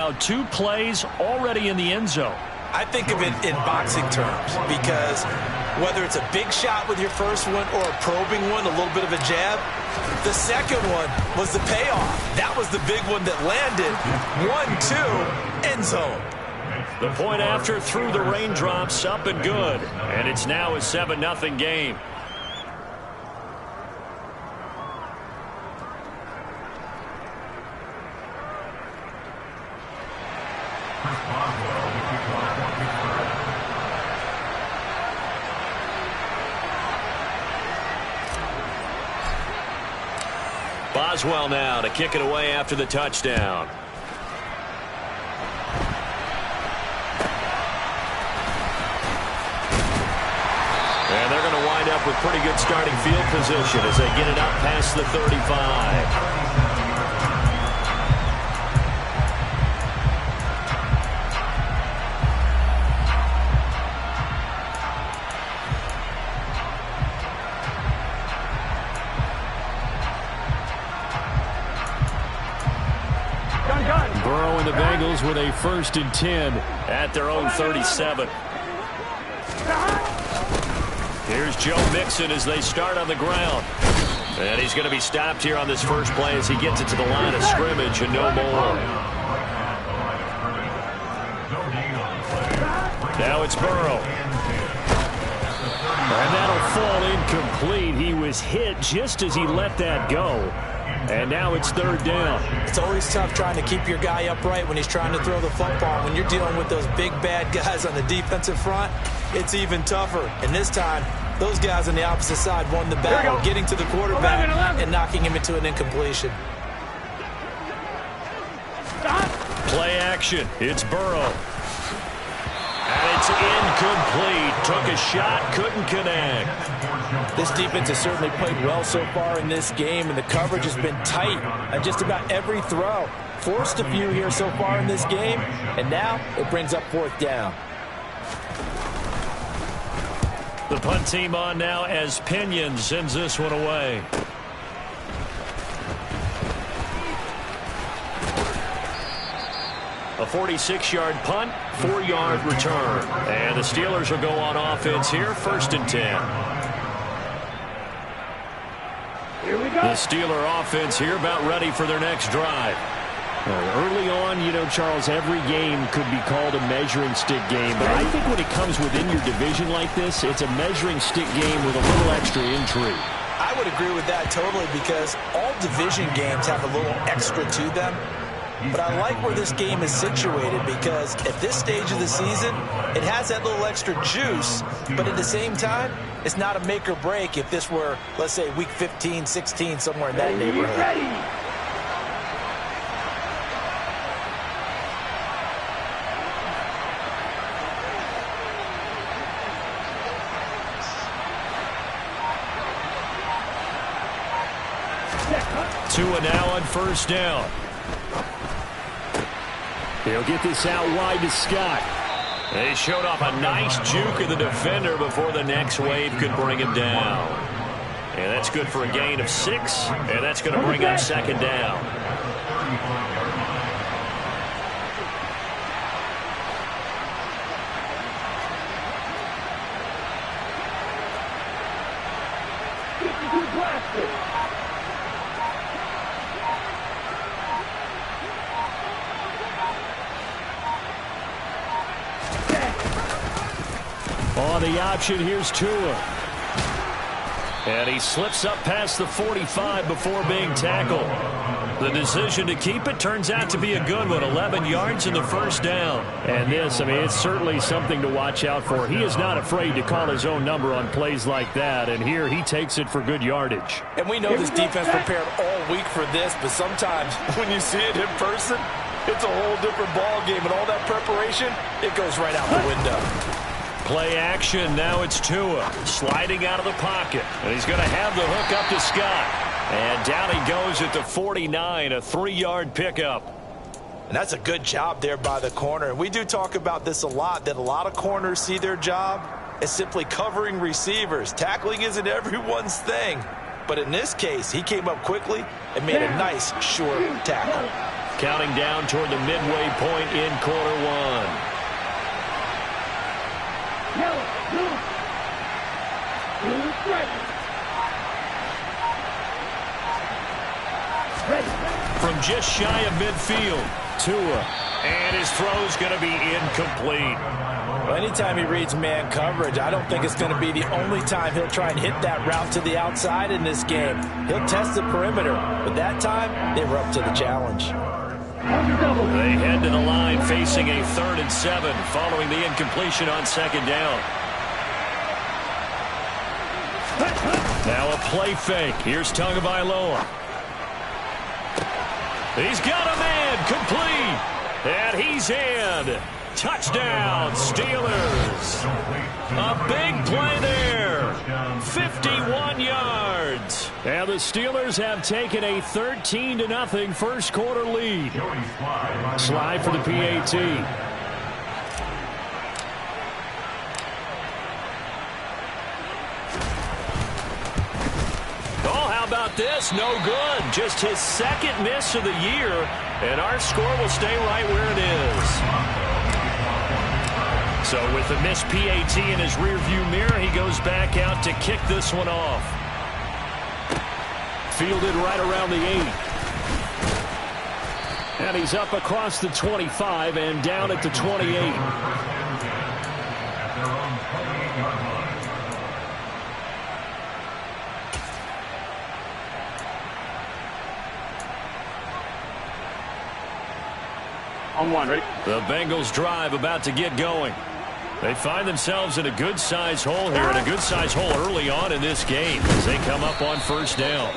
Now 2 plays already in the end zone. I think of it in boxing terms because whether it's a big shot with your first one or a probing one, a little bit of a jab, the second one was the payoff. That was the big one that landed. 1-2, end zone. The point after through the raindrops, up and good. And it's now a 7-0 game. Boswell now to kick it away after the touchdown. And they're going to wind up with pretty good starting field position as they get it up past the 35. Burrow and the Bengals with a 1st and 10 at their own 37. Here's Joe Mixon as they start on the ground. And he's going to be stopped here on this first play as he gets it to the line of scrimmage and no more. Now it's Burrow. And that'll fall incomplete. He was hit just as he let that go. And now it's 3rd down. It's always tough trying to keep your guy upright when he's trying to throw the football. When you're dealing with those big bad guys on the defensive front, it's even tougher. And this time, those guys on the opposite side won the battle, getting to the quarterback and knocking him into an incompletion. Play action. It's Burrow. And it's incomplete. Took a shot, couldn't connect. This defense has certainly played well so far in this game, and the coverage has been tight on just about every throw. Forced a few here so far in this game, and now it brings up 4th down. The punt team on now as Pinion sends this one away. A 46-yard punt, 4-yard return. And the Steelers will go on offense here, 1st and 10. The Steeler offense here about ready for their next drive. Early on, you know, Charles, every game could be called a measuring stick game. But I think when it comes within your division like this, it's a measuring stick game with a little extra intrigue. I would agree with that totally because all division games have a little extra to them. But I like where this game is situated because at this stage of the season, it has that little extra juice, but at the same time, it's not a make or break if this were, let's say, week 15, 16, somewhere in that neighborhood. Tua now on 1st down. He'll get this out wide to Scott. They showed off a nice juke of the defender before the next wave could bring him down. And that's good for a gain of 6, and that's going to bring up 2nd down. On the option, here's Tua. And he slips up past the 45 before being tackled. The decision to keep it turns out to be a good one. 11 yards in the 1st down. And this, I mean, it's certainly something to watch out for. He is not afraid to call his own number on plays like that. And here he takes it for good yardage. And we know this defense prepared all week for this, but sometimes when you see it in person, it's a whole different ball game. And all that preparation, it goes right out the window. Play action. Now it's Tua sliding out of the pocket. And he's going to have the hook up to Scott. And down he goes at the 49, a 3-yard pickup. And that's a good job there by the corner. And we do talk about this a lot, that a lot of corners see their job as simply covering receivers. Tackling isn't everyone's thing. But in this case, he came up quickly and made a nice, sure tackle. Counting down toward the midway point in quarter one. From just shy of midfield, Tua. And his throw's going to be incomplete. Well, anytime he reads man coverage, I don't think it's going to be the only time he'll try and hit that route to the outside in this game. He'll test the perimeter, but that time, they were up to the challenge. They head to the line facing a 3rd and 7 following the incompletion on 2nd down. Now a play fake. Here's Tagovailoa. He's got a man complete. And he's in. Touchdown, Steelers. A big play there. 51 yards. And the Steelers have taken a 13-0 first quarter lead. Slide for the PAT. Oh, how about this? No good. Just his 2nd miss of the year. And our score will stay right where it is. So with the missed PAT in his rearview mirror, he goes back out to kick this one off. Fielded right around the 8. And he's up across the 25 and down at the 28. On one, ready? The Bengals drive about to get going. They find themselves in a good-sized hole here, and a good-sized hole early on in this game as they come up on 1st down.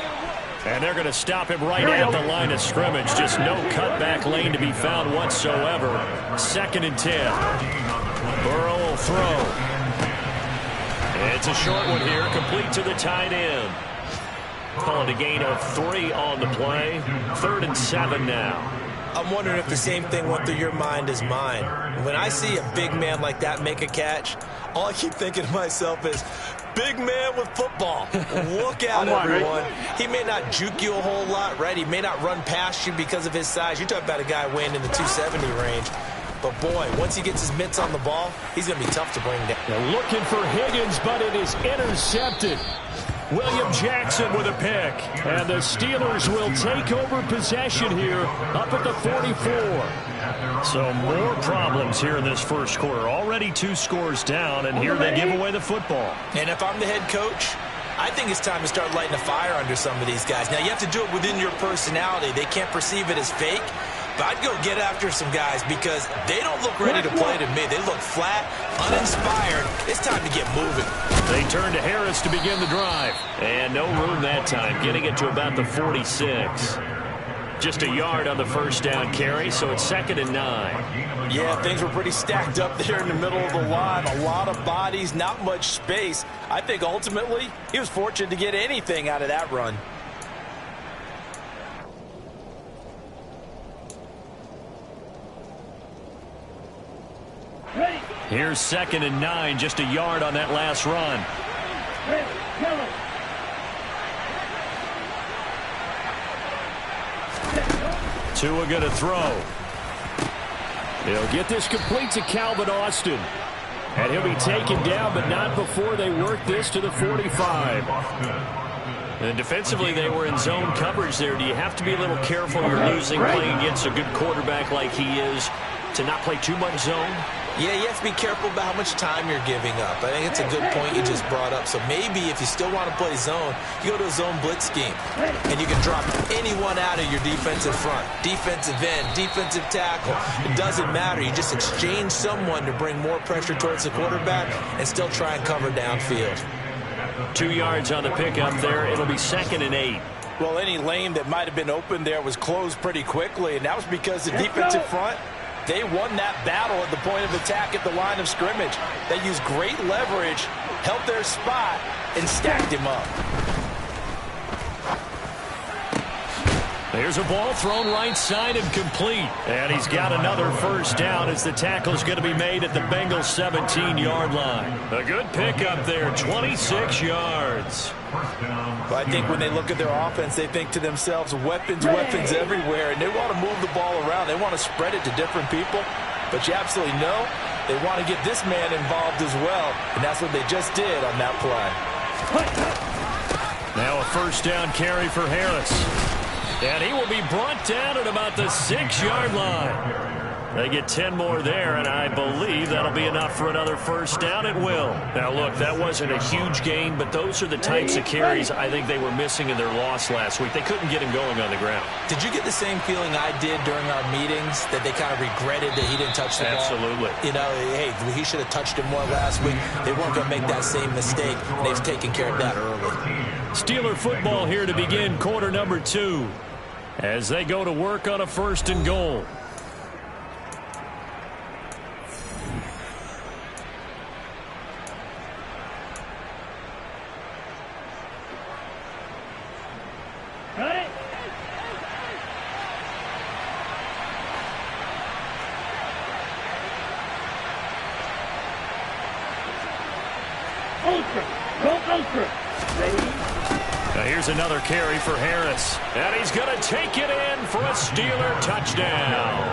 And they're going to stop him right at the line of scrimmage. Just no cutback lane to be found whatsoever. 2nd and 10. Burrow will throw. It's a short one here, complete to the tight end. Calling a gain of 3 on the play. 3rd and 7 now. I'm wondering if the same thing went through your mind as mine. When I see a big man like that make a catch, all I keep thinking to myself is, big man with football. Look out, everyone. He may not juke you a whole lot, right? He may not run past you because of his size. You're talking about a guy weighing in the 270 range. But, boy, once he gets his mitts on the ball, he's going to be tough to bring down. They're looking for Higgins, but it is intercepted. William Jackson with a pick. And the Steelers will take over possession here up at the 44. So more problems here in this first quarter. Already 2 scores down, and here they give away the football. And if I'm the head coach, I think it's time to start lighting a fire under some of these guys. Now, you have to do it within your personality. They can't perceive it as fake. But I'd go get after some guys because they don't look ready to play to me. They look flat, uninspired. It's time to get moving. They turn to Harris to begin the drive. And no room that time, getting it to about the 46. Just a yard on the 1st down carry, so it's 2nd and 9. Yeah, things were pretty stacked up there in the middle of the line. A lot of bodies, not much space. I think ultimately he was fortunate to get anything out of that run. Here's 2nd and 9, just a yard on that last run. Tua going to throw. He'll get this complete to Calvin Austin. And he'll be taken down, but not before they work this to the 45. And defensively, they were in zone coverage there. Do you have to be a little careful? You're losing playing against a good quarterback like he is to not play too much zone? Yeah, you have to be careful about how much time you're giving up. I think it's a good point you just brought up. So maybe if you still want to play zone, you go to a zone blitz scheme. And you can drop anyone out of your defensive front. Defensive end, defensive tackle. It doesn't matter. You just exchange someone to bring more pressure towards the quarterback and still try and cover downfield. 2 yards on the pickup there. It'll be 2nd and 8. Well, any lane that might have been open there was closed pretty quickly, and that was because the defensive front, they won that battle at the point of attack at the line of scrimmage. They used great leverage, held their spot, and stacked him up. There's a ball thrown right side and complete. And he's got another first down as the tackle's going to be made at the Bengals 17-yard line. A good pickup there, 26 yards. Well, I think when they look at their offense, they think to themselves, weapons everywhere, and they want to move the ball around. They want to spread it to different people. But you absolutely know they want to get this man involved as well, and that's what they just did on that play. Now a first down carry for Harris. And he will be brought down at about the 6-yard line. They get 10 more there, and I believe that'll be enough for another first down. It will. Now, look, that wasn't a huge gain, but those are the types of carries I think they were missing in their loss last week. They couldn't get him going on the ground. Did you get the same feeling I did during our meetings, that they kind of regretted that he didn't touch the ball? Absolutely. You know, hey, he should have touched it more last week. They weren't going to make that same mistake, and they've taken care of that early. Steeler football here to begin quarter number 2 as they go to work on a 1st and goal. Now here's another carry for Harris. And he's going to take it in for a Steeler touchdown.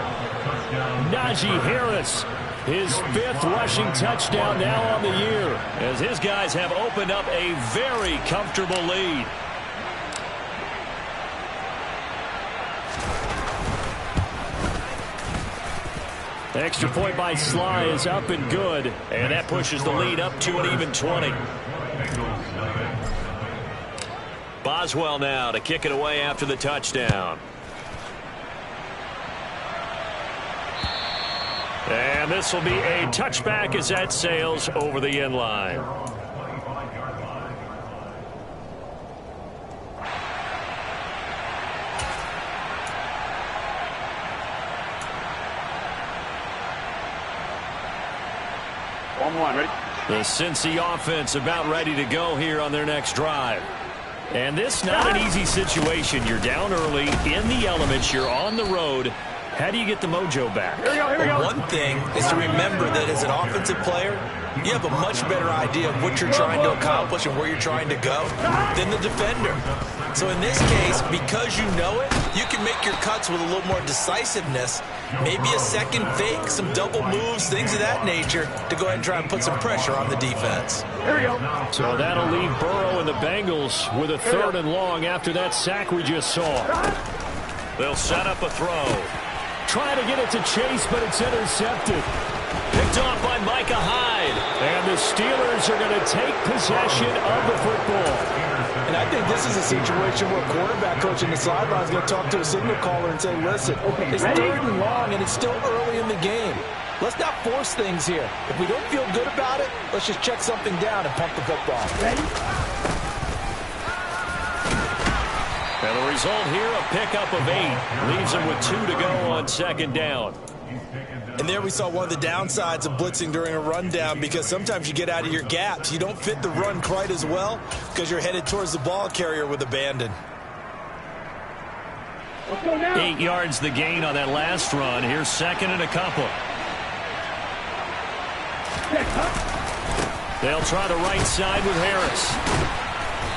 Najee Harris, his 5th rushing touchdown now on the year, as his guys have opened up a very comfortable lead. Extra point by Sly is up and good, and that pushes the lead up to an even 20. Boswell now to kick it away after the touchdown. And this will be a touchback as that sails over the end line. Ready? The Cincy offense about ready to go here on their next drive. And this not an easy situation. You're down early, in the elements, you're on the road. How do you get the mojo back? Here we go. One thing is to remember that as an offensive player, you have a much better idea of what you're trying to accomplish and where you're trying to go than the defender. So in this case, because you know it, you can make your cuts with a little more decisiveness, maybe a second fake, some double moves, things of that nature, to go ahead and try and put some pressure on the defense. Here we go. So that'll leave Burrow and the Bengals with a 3rd and long after that sack we just saw. They'll set up a throw. Trying to get it to Chase, but it's intercepted. Picked off by Micah Hyde. And the Steelers are going to take possession of the football. And I think this is a situation where quarterback coach in the sideline is going to talk to a signal caller and say, listen, it's 3rd and long and it's still early in the game. Let's not force things here. If we don't feel good about it, let's just check something down and pump the football. Ready? And the result here, a pickup of 8. Leaves them with 2 to go on 2nd down. And there we saw one of the downsides of blitzing during a rundown, because sometimes you get out of your gaps. You don't fit the run quite as well because you're headed towards the ball carrier with abandon. 8 yards the gain on that last run. Here's 2nd and a couple. They'll try the right side with Harris.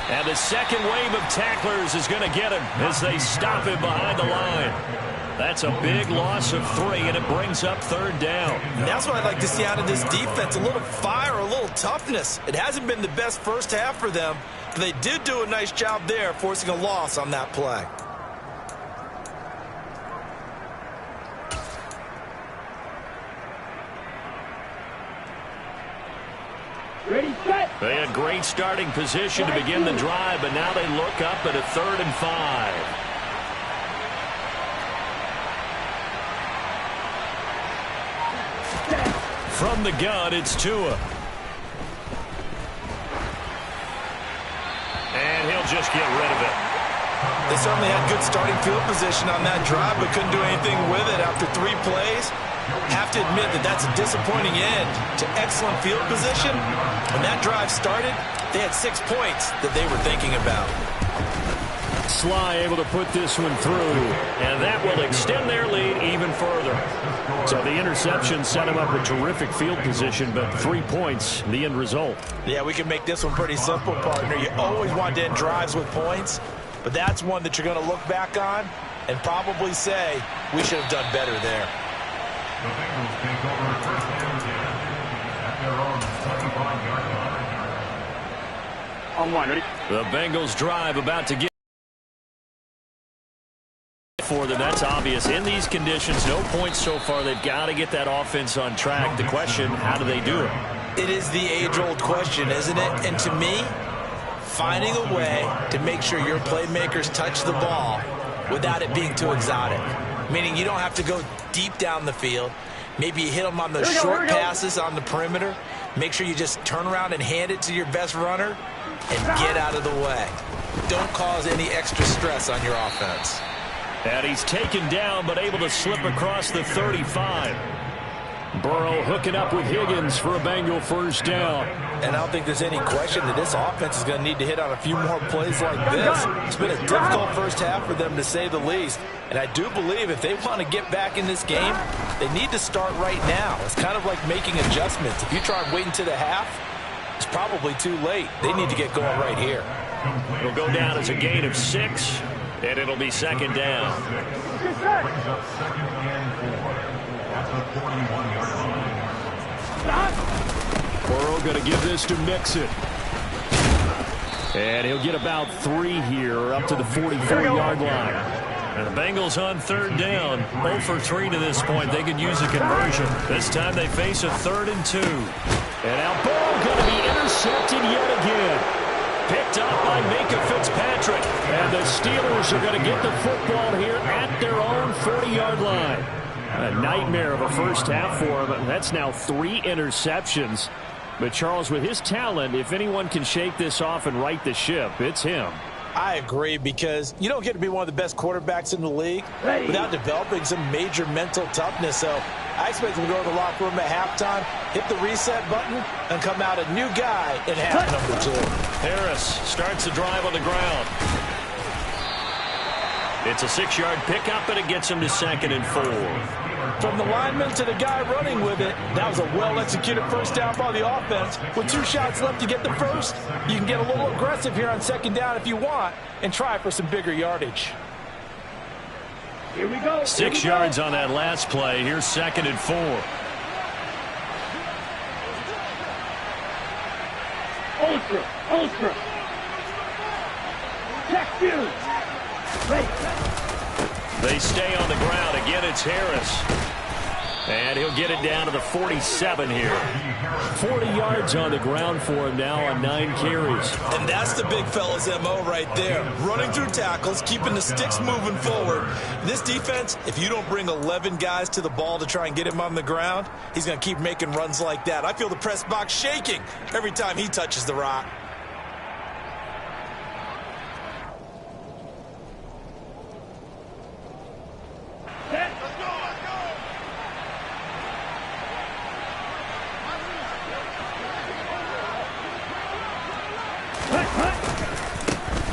And the second wave of tacklers is going to get him as they stop him behind the line. That's a big loss of 3, and it brings up 3rd down. And that's what I'd like to see out of this defense, a little fire, a little toughness. It hasn't been the best first half for them, but they did do a nice job there, forcing a loss on that play. Ready, set. They had great starting position to begin the drive, but now they look up at a 3rd and 5. From the gun, it's Tua. And he'll just get rid of it. They certainly had good starting field position on that drive, but couldn't do anything with it after 3 plays. Have to admit that that's a disappointing end to excellent field position. When that drive started, they had 6 points that they were thinking about. Sly able to put this one through. And that will extend their lead even further. So the interception set him up with terrific field position, but 3 points, the end result. Yeah, we can make this one pretty simple, partner. You always want to end drives with points, but that's one that you're going to look back on and probably say, we should have done better there. The Bengals take over first down at their own 75-yard line. On one, ready? The Bengals drive about to get for them. That's obvious. In these conditions, no points so far. They've got to get that offense on track. The question, how do they do it? It is the age-old question, isn't it? And to me, finding a way to make sure your playmakers touch the ball without it being too exotic. Meaning you don't have to go deep down the field. Maybe you hit them on those short passes on the perimeter. Make sure you just turn around and hand it to your best runner and get out of the way. Don't cause any extra stress on your offense. And he's taken down but able to slip across the 35. Burrow hooking up with Higgins for a Bengal first down. And I don't think there's any question that this offense is going to need to hit on a few more plays like this. It's been a difficult first half for them, to say the least. And I do believe if they want to get back in this game, they need to start right now. It's kind of like making adjustments. If you try and wait until the half, it's probably too late. They need to get going right here. It'll go down as a gain of 6, and it'll be second down. Brings up second and 4 at the 41-yard line. Burrow going to give this to Mixon. And he'll get about 3 here, up to the 44-yard line. And the Bengals on third down, 0 for 3 to this point. They could use a conversion. This time they face a 3rd and 2. And now Burrow going to be intercepted yet again. Picked up by Minka Fitzpatrick. And the Steelers are going to get the football here at their own 40-yard line. A nightmare of a first half for him. That's now 3 interceptions. But Charles, with his talent, if anyone can shake this off and right the ship, it's him. I agree, because you don't get to be one of the best quarterbacks in the league without developing some major mental toughness. So I expect him to go to the locker room at halftime, hit the reset button, and come out a new guy in half number 2. Harris starts the drive on the ground. It's a 6-yard pickup, and it gets him to 2nd and 4. From the lineman to the guy running with it, that was a well-executed first down by the offense. With 2 shots left to get the first, you can get a little aggressive here on second down if you want and try for some bigger yardage. Here we go. 6 yards on that last play. Here's 2nd and 4. Ultra. Check you. They stay on the ground. Again, it's Harris. And he'll get it down to the 47 here. 40 yards on the ground for him now on 9 carries. And that's the big fella's MO right there. Running through tackles, keeping the sticks moving forward. This defense, if you don't bring 11 guys to the ball to try and get him on the ground, he's going to keep making runs like that. I feel the press box shaking every time he touches the rock.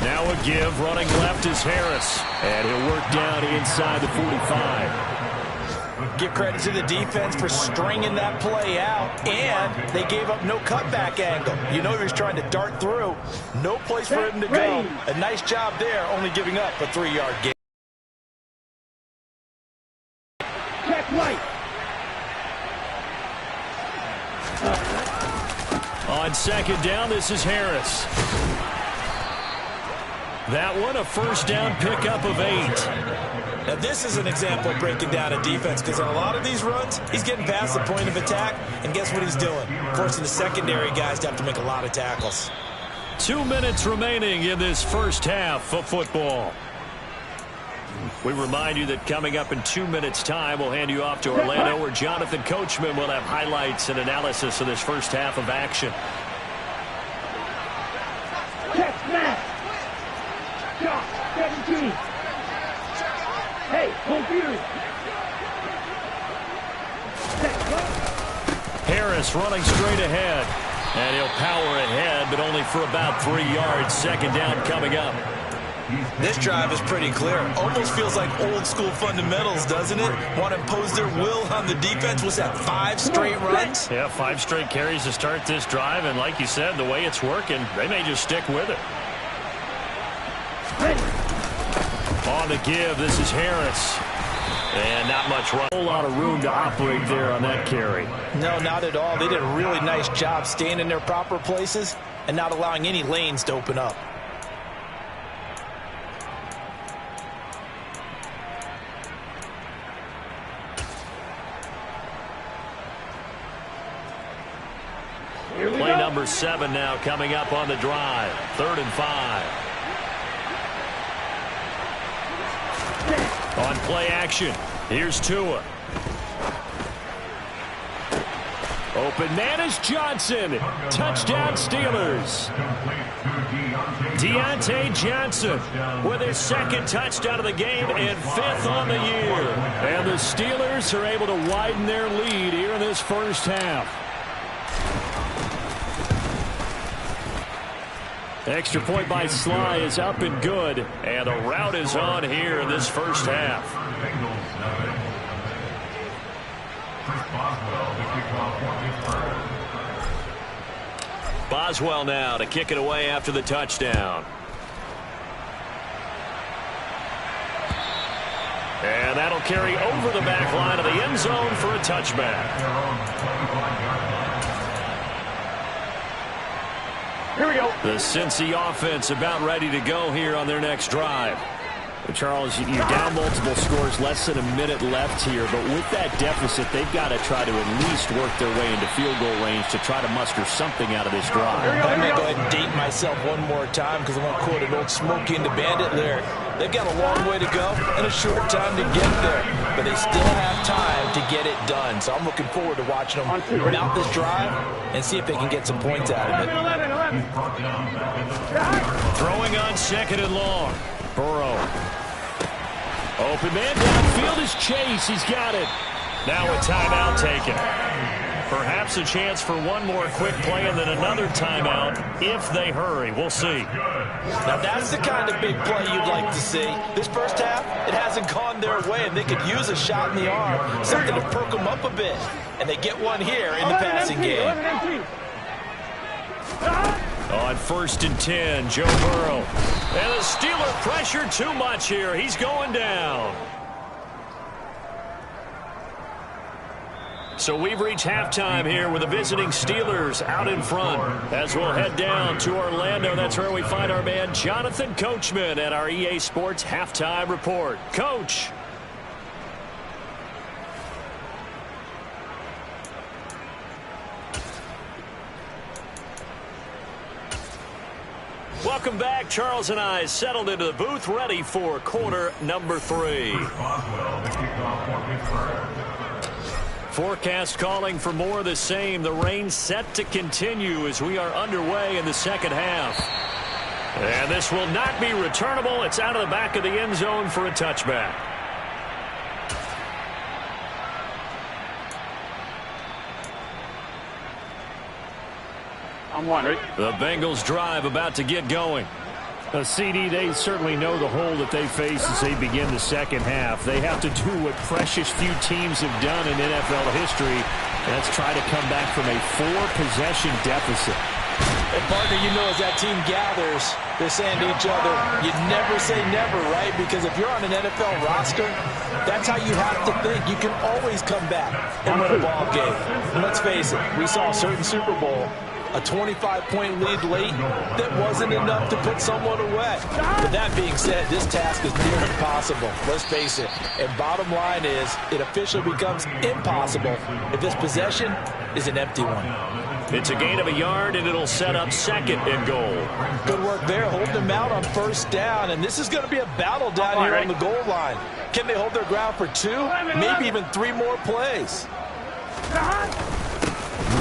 Now a give, running left is Harris. And he'll work down inside the 45. Give credit to the defense for stringing that play out, and they gave up no cutback angle. You know he was trying to dart through. No place for him to go. A nice job there, only giving up a 3-yard gain. Check right. On second down, this is Harris. That one, a first down pickup of 8. Now, this is an example of breaking down a defense, because on a lot of these runs, he's getting past the point of attack, and guess what he's doing? Forcing the secondary guys to have to make a lot of tackles. 2 minutes remaining in this first half of football. We remind you that coming up in 2 minutes' time, we'll hand you off to Orlando, where Jonathan Coachman will have highlights and analysis of this first half of action. Check snap. Shot 17. Hey, computer. Harris running straight ahead. And he'll power ahead, but only for about 3 yards. Second down coming up. This drive is pretty clear. Almost feels like old school fundamentals, doesn't it? Want to impose their will on the defense. Was that 5 straight runs? Yeah, 5 straight carries to start this drive, and like you said, the way it's working, they may just stick with it. On the give, this is Harris. And not much run. A whole lot of room to operate there on that carry. No, not at all. They did a really nice job staying in their proper places and not allowing any lanes to open up. Play number 7 now coming up on the drive. 3rd and 5. On play action, here's Tua. Open man is Johnson. Touchdown Steelers. Deontay Johnson with his 2nd touchdown of the game and 5th on the year. And the Steelers are able to widen their lead here in this first half. Extra point by Sly is up and good. And the route is on here in this first half. Boswell now to kick it away after the touchdown. And that'll carry over the back line of the end zone for a touchback. Here we go. The Cincy offense about ready to go here on their next drive. Charles, you're down multiple scores, less than a minute left here, but with that deficit, they've got to try to at least work their way into field goal range to try to muster something out of this drive. I'm going to go ahead and date myself one more time because I'm going to quote an old Smokey and the Bandit lyric. They've got a long way to go and a short time to get there, but they still have time to get it done. So I'm looking forward to watching them mount this drive and see if they can get some points out of it. Throwing on 2nd and long. Burrow. Open man downfield is Chase. He's got it. Now a timeout taken. Perhaps a chance for one more quick play and then another timeout if they hurry. We'll see. Now that's the kind of big play you'd like to see. This first half, it hasn't gone their way, and they could use a shot in the arm, something to perk them up a bit. And they get one here in the passing game. On 1st and 10, Joe Burrow. And the Steeler pressure too much here. He's going down. So we've reached halftime here with the visiting Steelers out in front. As we'll head down to Orlando, that's where we find our man Jonathan Coachman at our EA Sports Halftime Report. Coach. Welcome back. Charles and I settled into the booth ready for quarter number 3. Forecast calling for more of the same. The rain set to continue as we are underway in the second half. And this will not be returnable. It's out of the back of the end zone for a touchback. I'm one, right? The Bengals drive about to get going. CD, they certainly know the hole that they face as they begin the second half. They have to do what precious few teams have done in NFL history. That's try to come back from a 4-possession deficit. And partner, you know, as that team gathers, they're saying to each other, you never say never, right? Because if you're on an NFL roster, that's how you have to think. You can always come back and win a ball game. And let's face it, we saw a certain Super Bowl, a 25-point lead late that wasn't enough to put someone away. But that being said, this task is near impossible. Let's face it. And bottom line is, it officially becomes impossible if this possession is an empty one. It's a gain of a yard, and it'll set up 2nd and goal. Good work there, holding them out on 1st down. And this is going to be a battle down here on the goal line. Can they hold their ground for 2, maybe even 3 more plays?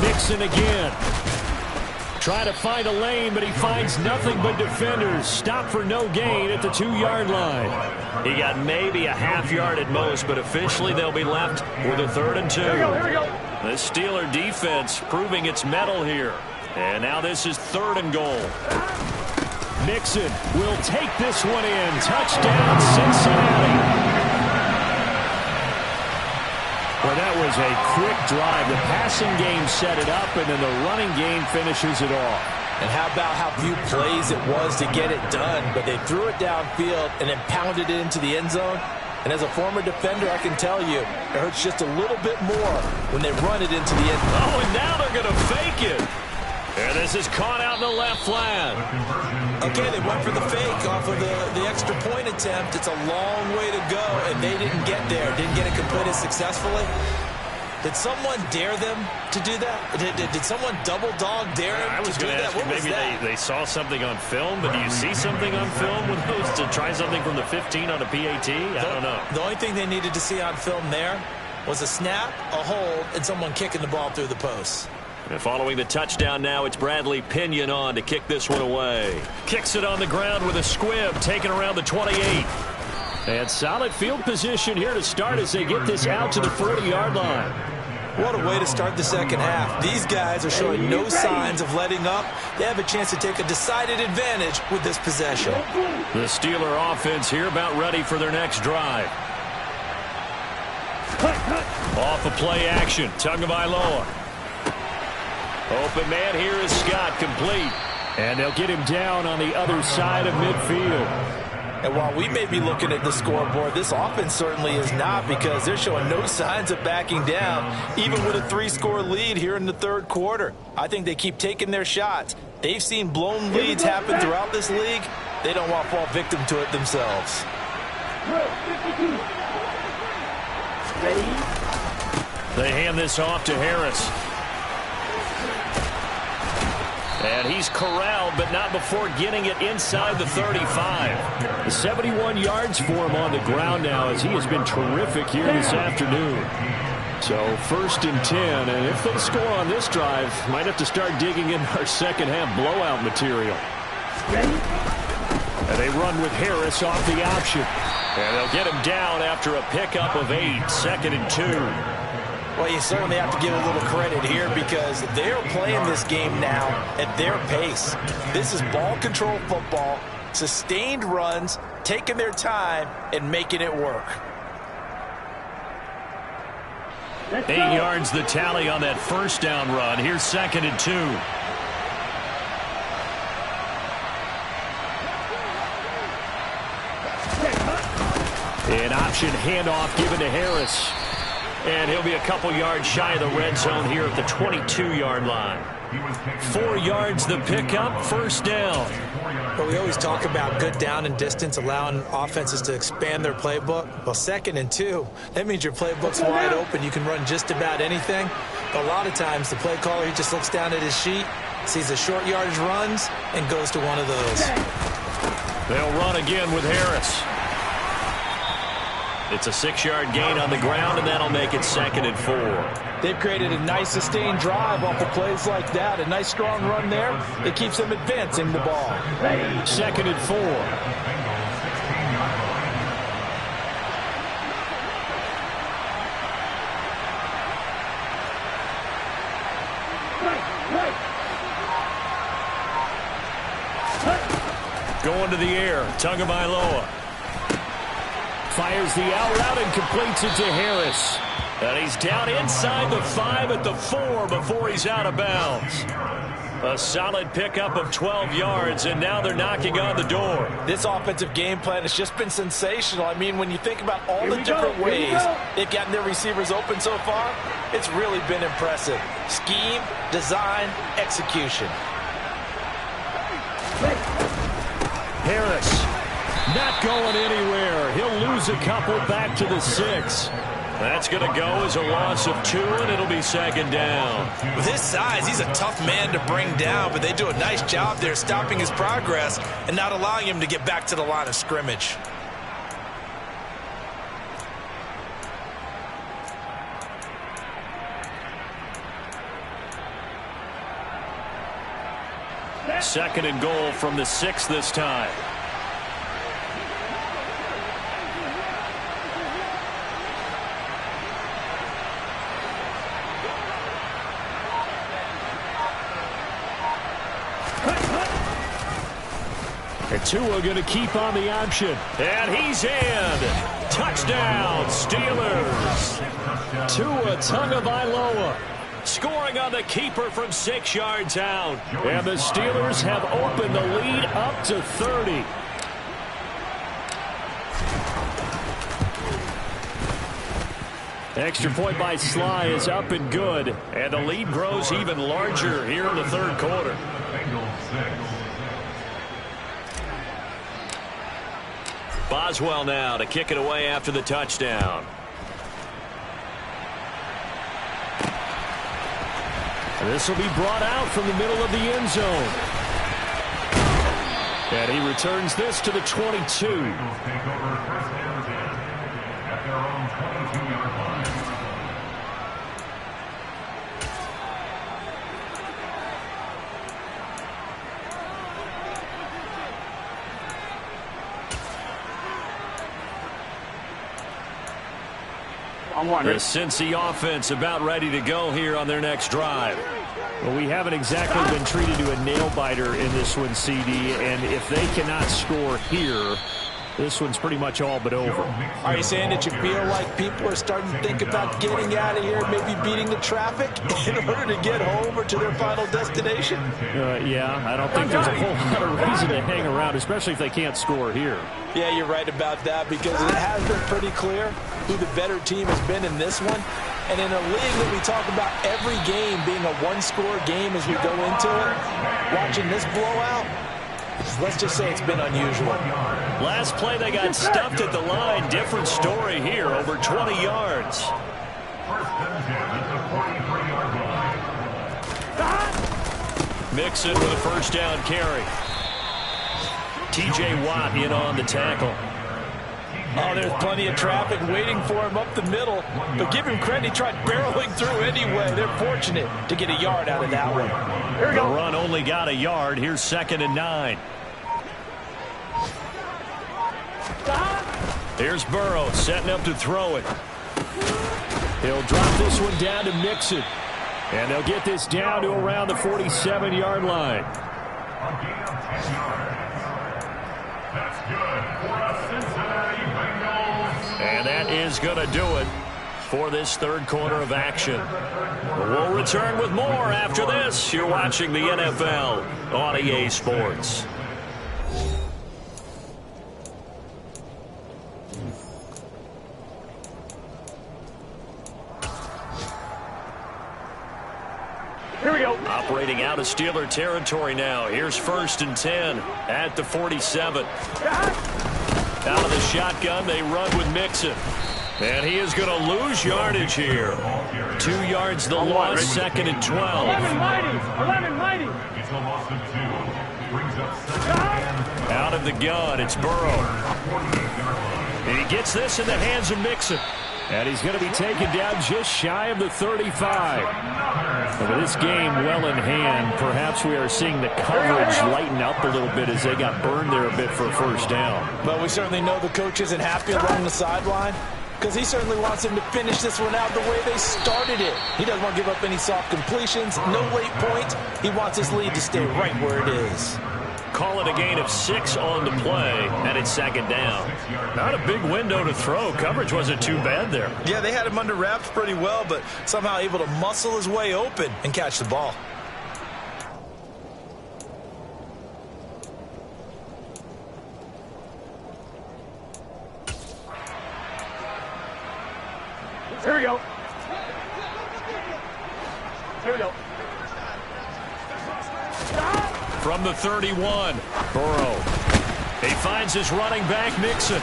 Mixon again. Try to find a lane, but he finds nothing but defenders. Stop for no gain at the 2-yard line. He got maybe a half yard at most, but officially they'll be left with a 3rd and 2. Here we go. The Steeler defense proving its mettle here. And now this is 3rd and goal. Mixon will take this one in. Touchdown, Cincinnati. Well, that was a quick drive. The passing game set it up, and then the running game finishes it off. And how about how few plays it was to get it done, but they threw it downfield and then pounded it into the end zone. And as a former defender, I can tell you, it hurts just a little bit more when they run it into the end zone. Oh, and now they're going to fake it. And this is caught out in the left flat. Okay, they went for the fake off of the extra point attempt. It's a long way to go, and they didn't get there. Didn't get it completed successfully. Did someone dare them to do that? Did someone double dog dare them to do that? What was that? They saw something on film, but do you see something on film with those to try something from the 15 on a PAT? I don't know. The only thing they needed to see on film there was a snap, a hold, and someone kicking the ball through the post. And following the touchdown now, it's Bradley Pinion on to kick this one away. Kicks it on the ground with a squib, taken around the 28. And solid field position here to start as they get this out to the 40-yard line. What a way to start the second half. These guys are showing no signs of letting up. They have a chance to take a decided advantage with this possession. The Steeler offense here about ready for their next drive. Off of play action, Tagovailoa. Open man here is Scott, complete. And they'll get him down on the other side of midfield. And while we may be looking at the scoreboard, this offense certainly is not, because they're showing no signs of backing down, even with a 3-score lead here in the third quarter. I think they keep taking their shots. They've seen blown leads happen throughout this league. They don't want to fall victim to it themselves. They hand this off to Harris. And he's corralled, but not before getting it inside the 35. 71 yards for him on the ground now, as he has been terrific here this afternoon. So 1st and 10, and if they score on this drive, might have to start digging in our second half blowout material. And they run with Harris off the option. And they'll get him down after a pickup of 8, 2nd and 2. Well, you certainly have to give a little credit here, because they're playing this game now at their pace. This is ball control football, sustained runs, taking their time, and making it work. 8 yards the tally on that first down run. Here's 2nd and 2. An option handoff given to Harris. And he'll be a couple yards shy of the red zone here at the 22-yard line. 4 yards the pickup, 1st down. But we always talk about good down and distance, allowing offenses to expand their playbook. Well, 2nd and 2, that means your playbook's wide open. You can run just about anything. But a lot of times the play caller, he just looks down at his sheet, sees the short yardage runs, and goes to one of those. They'll run again with Harris. It's a 6-yard gain on the ground, and that'll make it 2nd and 4. They've created a nice sustained drive off of plays like that. A nice strong run there. It keeps them advancing the ball. 2nd and 4. Going to the air, Tagovailoa. Fires the out route and completes it to Harris. And he's down inside the 5 at the 4 before he's out of bounds. A solid pickup of 12 yards, and now they're knocking on the door. This offensive game plan has just been sensational. I mean, when you think about all the different ways they've gotten their receivers open so far, it's really been impressive. Scheme, design, execution. Harris not going anywhere. He'll lose a couple back to the 6. That's going to go as a loss of 2, and it'll be 2nd down. With his size, he's a tough man to bring down, but they do a nice job there stopping his progress and not allowing him to get back to the line of scrimmage. Second and goal from the 6 this time. Tua going to keep on the option. And he's in. Touchdown, Steelers. Tua Tagovailoa Scoring on the keeper from 6 yards out. And the Steelers have opened the lead up to 30. Extra point by Sly is up and good. And the lead grows even larger here in the third quarter. Boswell now to kick it away after the touchdown. This will be brought out from the middle of the end zone. And he returns this to the 22. The Cincy offense about ready to go here on their next drive. Well, we haven't exactly been treated to a nail-biter in this one, CD, and if they cannot score here, this one's pretty much all but over. Are you saying that you feel like people are starting to think about getting out of here, maybe beating the traffic in order to get home or to their final destination? Yeah, I don't think there's a whole lot of reason to hang around, especially if they can't score here. Yeah, you're right about that because it has been pretty clear who the better team has been in this one. And in a league that we talk about every game being a one-score game as we go into it, watching this blowout, let's just say it's been unusual. Last play they got stuffed at the line. Different story here, over 20 yards. Mixon with a first down carry. T.J. Watt in on the tackle. Oh, there's plenty of traffic waiting for him up the middle. But give him credit, he tried barreling through anyway. They're fortunate to get a yard out of that one. Here we go. The run only got a yard. Here's 2nd and 9. Here's Burrow setting up to throw it. He'll drop this one down to Mixon. And they'll get this down to around the 47-yard line. That's good for the Cincinnati Bengals. And that is going to do it for this third quarter of action. We'll return with more after this. You're watching the NFL on EA Sports. Here we go. Operating out of Steeler territory now. Here's 1st and 10 at the 47. Out of the shotgun, they run with Mixon. And he is going to lose yardage here. 2 yards the loss, 2nd and 12. 11 mighty. It's a loss of 2. Brings up 2nd. Out of the gun, it's Burrow. And he gets this in the hands of Mixon. And he's going to be taken down just shy of the 35. And with this game well in hand, perhaps we are seeing the coverage lighten up a little bit as they got burned there a bit for a first down. But we certainly know the coach isn't happy along the sideline because he certainly wants him to finish this one out the way they started it. He doesn't want to give up any soft completions, no late points. He wants his lead to stay right where it is. Call it a gain of 6 on the play, and it's 2nd down. Not a big window to throw. Coverage wasn't too bad there. Yeah, they had him under wraps pretty well, but somehow able to muscle his way open and catch the ball. Here we go. Here we go. From the 31, Burrow. He finds his running back, Mixon.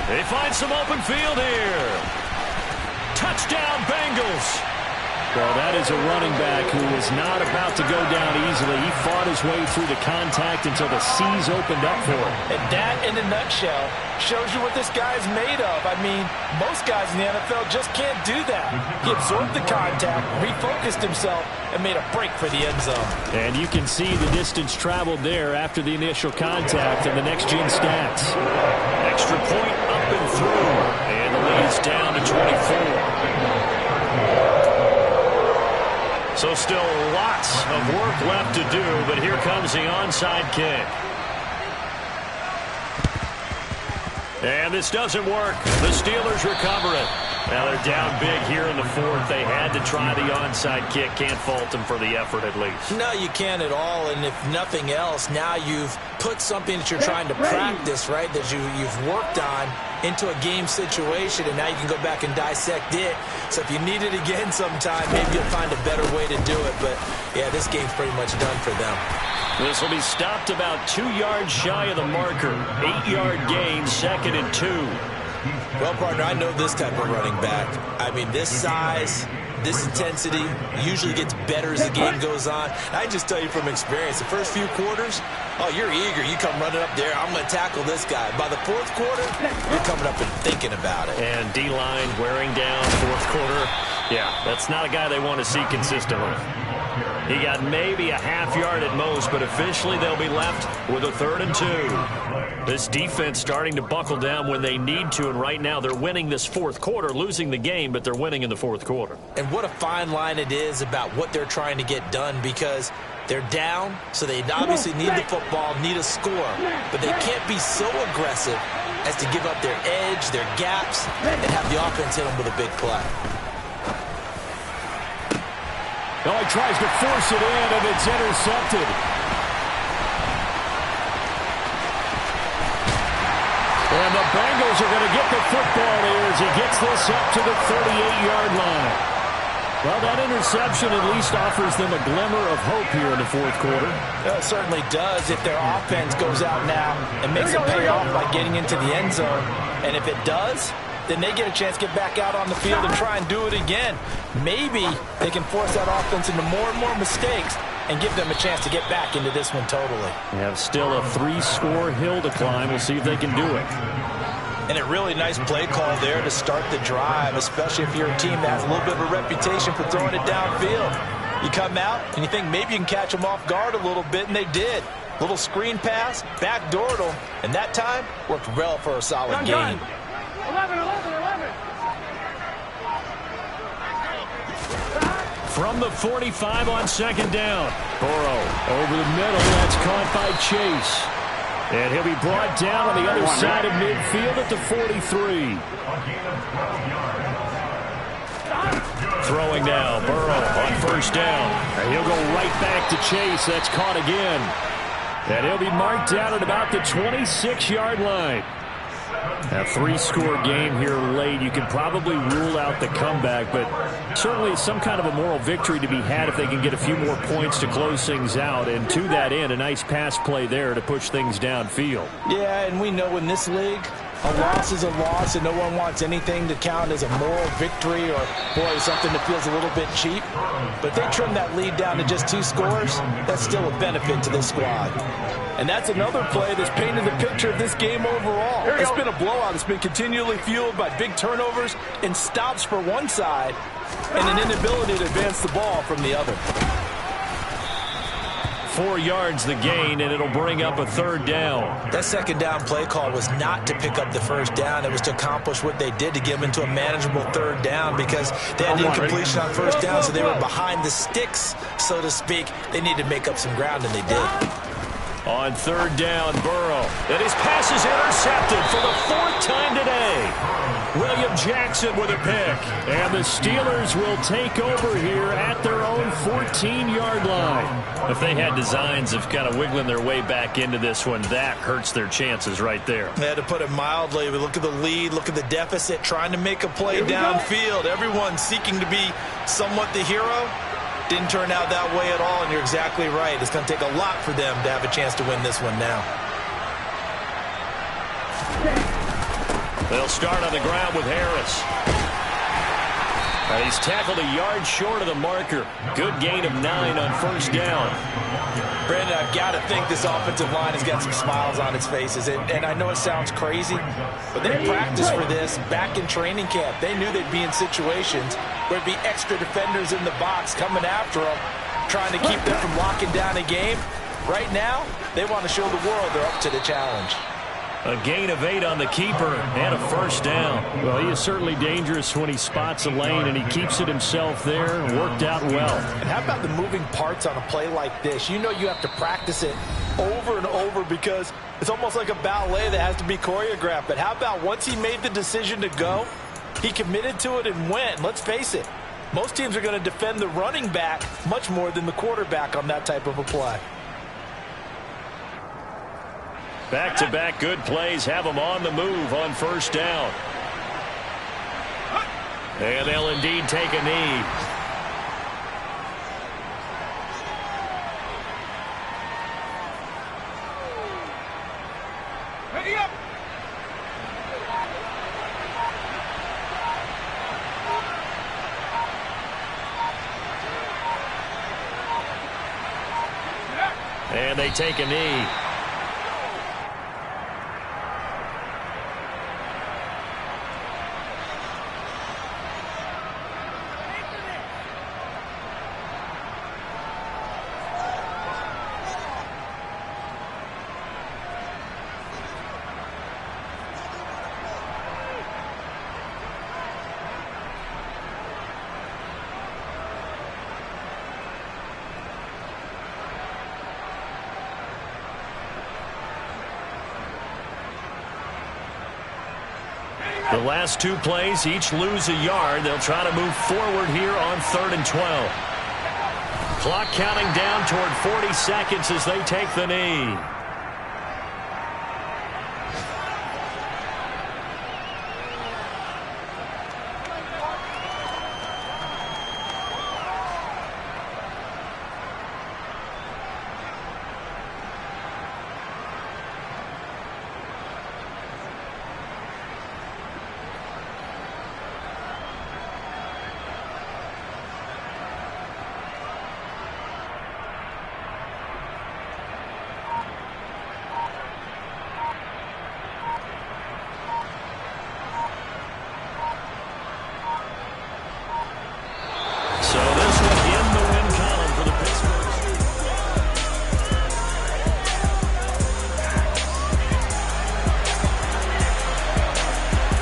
They find some open field here. Touchdown, Bengals. Well, that is a running back who is not about to go down easily. He fought his way through the contact until the seas opened up for him. And that, in a nutshell, shows you what this guy is made of. I mean, most guys in the NFL just can't do that. He absorbed the contact, refocused himself, and made a break for the end zone. And you can see the distance traveled there after the initial contact in the next-gen stats. Extra point up and through. And the lead's down to 24. So still lots of work left to do, but here comes the onside kick. And this doesn't work. The Steelers recover it. Now they're down big here in the fourth. They had to try the onside kick. Can't fault them for the effort at least. No, you can't at all. And if nothing else, now you've put something that you're trying to practice, right, that you've worked on into a game situation, and now you can go back and dissect it. So if you need it again sometime, maybe you'll find a better way to do it. But, yeah, this game's pretty much done for them. This will be stopped about 2 yards shy of the marker. 8-yard gain, 2nd and 2. Well, partner, I know this type of running back. I mean, this size, this intensity usually gets better as the game goes on. I just tell you from experience, the first few quarters, oh, you're eager. You come running up there, I'm going to tackle this guy. By the fourth quarter, you're coming up and thinking about it. And D-line wearing down fourth quarter. Yeah, that's not a guy they want to see consistently. He got maybe a half yard at most, but officially they'll be left with a 3rd and 2. This defense starting to buckle down when they need to, and right now they're winning this fourth quarter, losing the game, but they're winning in the fourth quarter. And what a fine line it is about what they're trying to get done, because they're down, so they obviously need the football, need a score, but they can't be so aggressive as to give up their edge, their gaps, and have the offense hit them with a big play. Oh, he tries to force it in, and it's intercepted. And the Bengals are going to get the football here as he gets this up to the 38-yard line. Well, that interception at least offers them a glimmer of hope here in the fourth quarter. It certainly does if their offense goes out now and makes it pay off by getting into the end zone. And if it does, then they get a chance to get back out on the field and try and do it again. Maybe they can force that offense into more and more mistakes and give them a chance to get back into this one totally. They have still a 3-score hill to climb. We'll see if they can do it. And a really nice play call there to start the drive, especially if you're a team that has a little bit of a reputation for throwing it downfield. You come out and you think maybe you can catch them off guard a little bit, and they did. Little screen pass, backdoored them, and that time worked well for a solid gain. 11, 11, 11. From the 45 on 2nd down. Burrow over the middle. That's caught by Chase. And he'll be brought down on the other side of midfield at the 43. Throwing now, Burrow on 1st down. And he'll go right back to Chase. That's caught again. And he'll be marked down at about the 26-yard line. A 3-score game here late. You can probably rule out the comeback, but certainly some kind of a moral victory to be had if they can get a few more points to close things out. And to that end, a nice pass play there to push things downfield. Yeah, and we know in this league, a loss is a loss, and no one wants anything to count as a moral victory or, boy, something that feels a little bit cheap. But if they trim that lead down to just 2 scores, that's still a benefit to this squad. And that's another play that's painted the picture of this game overall. It's been a blowout. It's been continually fueled by big turnovers and stops for one side and an inability to advance the ball from the other. 4 yards the gain, and it'll bring up a 3rd down. That 2nd down play call was not to pick up the 1st down. It was to accomplish what they did to get them into a manageable 3rd down, because they had incompletion on 1st down, so they were behind the sticks, so to speak. They needed to make up some ground, and they did. On 3rd down, Burrow. And his pass is intercepted for the 4th time today. William Jackson with a pick. And the Steelers will take over here at their own 14-yard line. If they had designs of kind of wiggling their way back into this one, that hurts their chances right there. They had to put it mildly. We look at the lead, look at the deficit, trying to make a play downfield. Everyone seeking to be somewhat the hero. Didn't turn out that way at all, and you're exactly right. It's going to take a lot for them to have a chance to win this one now. They'll start on the ground with Harris. And he's tackled a yard short of the marker. Good gain of 9 on 1st down. Brandon, I've got to think this offensive line has got some smiles on its faces. And I know it sounds crazy, but they practiced for this back in training camp. They knew they'd be in situations where there'd be extra defenders in the box coming after them, trying to keep them from locking down a game. Right now, they want to show the world they're up to the challenge. A gain of 8 on the keeper and a first down. Well, he is certainly dangerous when he spots a lane, and he keeps it himself there. Worked out well. And how about the moving parts on a play like this? You know you have to practice it over and over because it's almost like a ballet that has to be choreographed. But how about once he made the decision to go, he committed to it and went. Let's face it, most teams are going to defend the running back much more than the quarterback on that type of a play. Back-to-back good plays have them on the move on first down. And they'll indeed take a knee. Ready up. And they take a knee. The last 2 plays, each lose a yard. They'll try to move forward here on 3rd and 12. Clock counting down toward 40 seconds as they take the knee.